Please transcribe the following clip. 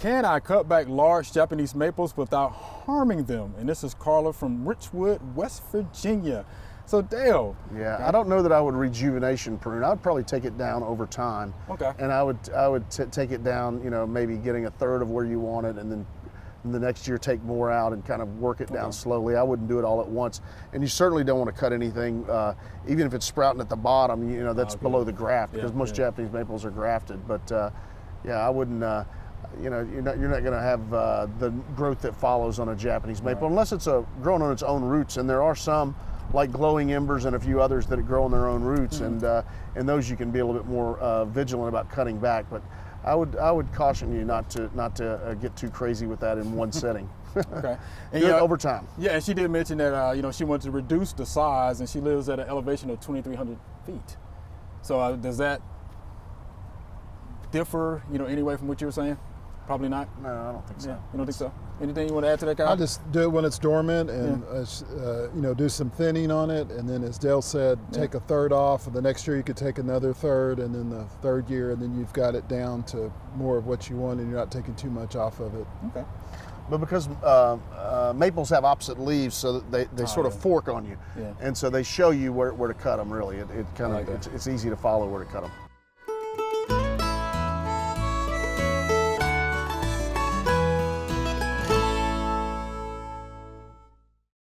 Can I cut back large Japanese maples without harming them? And this is Carla from Richwood, West Virginia. So Dale. Yeah, I don't know that I would rejuvenation prune. I would probably take it down over time. Okay. And I would take it down, you know, maybe getting a third of where you want it, and then the next year take more out and kind of work it down slowly. I wouldn't do it all at once. And you certainly don't want to cut anything, even if it's sprouting at the bottom, you know, that's below the graft, because most Japanese maples are grafted. But yeah, I wouldn't, you know, you're not going to have the growth that follows on a Japanese maple, unless it's grown on its own roots. And there are some, like Glowing Embers and a few others, that grow on their own roots, and those you can be a little bit more vigilant about cutting back. But I would caution you not to get too crazy with that in one setting. Okay. And do it over time. Yeah, and she did mention that you know, she wanted to reduce the size, and she lives at an elevation of 2,300 feet. So does that differ, you know, anyway from what you were saying? Probably not. No, I don't think so. Yeah, you don't think so? Anything you want to add to that, Kyle? I just do it when it's dormant, and you know, do some thinning on it, and then, as Dale said, take a third off, and the next year you could take another third, and then the third year, and then you've got it down to more of what you want, and you're not taking too much off of it. Okay. But because maples have opposite leaves, so that they sort of fork on you, and so they show you where to cut them. Really, it kind of it's easy to follow where to cut them.